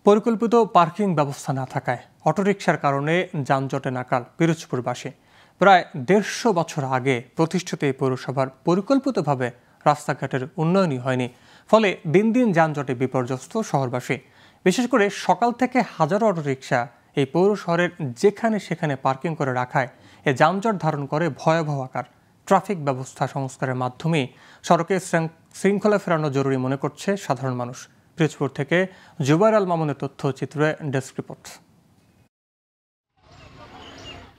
পরিকল্পিত পার্কিং ব্যবস্থা না থাকায় অটোরিকশার কারণে যানজটে নাকাল পিরোজপুরবাসী। প্রায় ১৫০ বছর আগে প্রতিষ্ঠিত এই পৌরসভার পরিকল্পিতভাবে রাস্তাঘাটের উন্নয়নই হয়নি, ফলে দিন দিন যানজটে বিপর্যস্ত শহরবাসী। বিশেষ করে সকাল থেকে হাজারো অটোরিকশা এই পৌর শহরের যেখানে সেখানে পার্কিং করে রাখায় এ যানজট ধারণ করে ভয়াবহ আকার। ট্রাফিক ব্যবস্থা সংস্কারের মাধ্যমে সড়কে শৃঙ্খলা ফেরানো জরুরি মনে করছে সাধারণ মানুষ। পিরোজপুর থেকে জুবাইর আল মামুনের তথ্যচিত্রে ডেস্ক রিপোর্ট।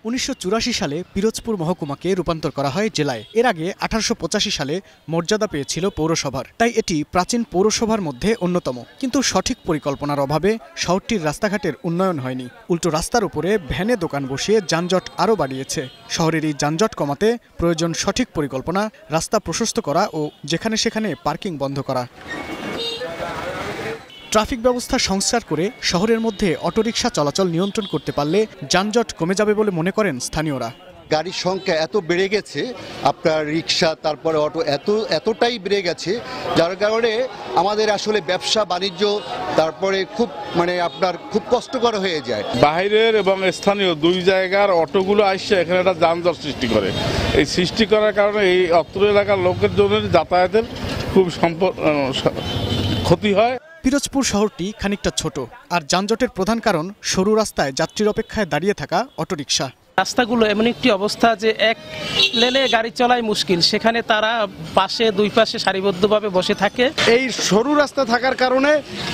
১৯৮৪ সালে পিরোজপুর মহকুমাকে রূপান্তর করা হয় জেলায়। এর আগে ১৮৮৫ সালে মর্যাদা পেয়েছিল পৌরসভার, তাই এটি প্রাচীন পৌরসভার মধ্যে অন্যতম। কিন্তু সঠিক পরিকল্পনার অভাবে শহরটির রাস্তাঘাটের উন্নয়ন হয়নি, উল্টো রাস্তার উপরে ভ্যানে দোকান বসিয়ে যানজট আরও বাড়িয়েছে। শহরের এই যানজট কমাতে প্রয়োজন সঠিক পরিকল্পনা, রাস্তা প্রশস্ত করা ও যেখানে সেখানে পার্কিং বন্ধ করা। ট্রাফিক ব্যবস্থা সংস্কার করে শহরের মধ্যে অটোরিকশা চলাচল নিয়ন্ত্রণ করতে পারলে যানজট কমে যাবে বলে মনে করেন স্থানীয়রা। গাড়ির সংখ্যা এত বেড়ে গেছে, আপনার রিক্সা তারপরে অটো এতটাই বেড়ে গেছে, যার কারণে আমাদের আসলে ব্যবসা বাণিজ্য তারপরে আপনার খুব কষ্টকর হয়ে যায়। বাইরের এবং স্থানীয় দুই জায়গার অটোগুলো আসছে এখানে একটা যানজট সৃষ্টি করে। এই সৃষ্টি করার কারণে এই অত্র এলাকার লোকের জন্য যাতায়াতের খুব ক্ষতি হয়। পিরোজপুর শহরটি খানিকটা ছোট, আর যানজটের প্রধান কারণ সরু রাস্তায় যাত্রীর অপেক্ষায় দাঁড়িয়ে থাকা অটোরিকশা। রাস্তাগুলো এমন একটি অবস্থা যে এক লেনে গাড়ি চলাই মুশকিল, সেখানে তারা দুই পাশে সারিবদ্ধভাবে বসে থাকে। এই সরু রাস্তা থাকার কারণে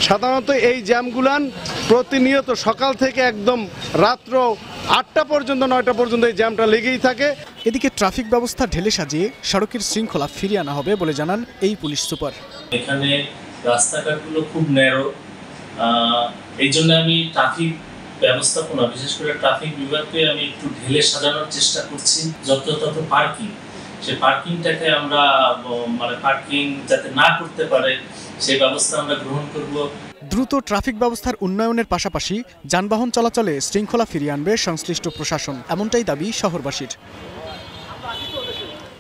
সাধারণত এই জ্যামগুলান প্রতিনিয়ত সকাল থেকে একদম রাত্র ৮টা পর্যন্ত ৯টা পর্যন্ত এই জ্যামটা লেগেই থাকে। এদিকে ট্রাফিক ব্যবস্থা ঢেলে সাজিয়ে সড়কের শৃঙ্খলা ফিরিয়ে আনা হবে বলে জানান এই পুলিশ সুপার। এখানে রাস্তাঘাটগুলো খুব ন্যারো, এই জন্য আমি ট্রাফিক ব্যবস্থাপনা বিশেষ করে ট্রাফিক বিভাগকে আমি একটু ঢেলে সাজানোর চেষ্টা করছি। যত পার্কিং, সেই পার্কিংটাকে আমরা পার্কিং যাতে না করতে পারে সেই ব্যবস্থা আমরা গ্রহণ করব। দ্রুত ট্রাফিক ব্যবস্থার উন্নয়নের পাশাপাশি যানবাহন চলাচলে শৃঙ্খলা ফিরিয়ে আনবে সংশ্লিষ্ট প্রশাসন, এমনটাই দাবি শহরবাসীর।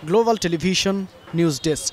Global television news desk.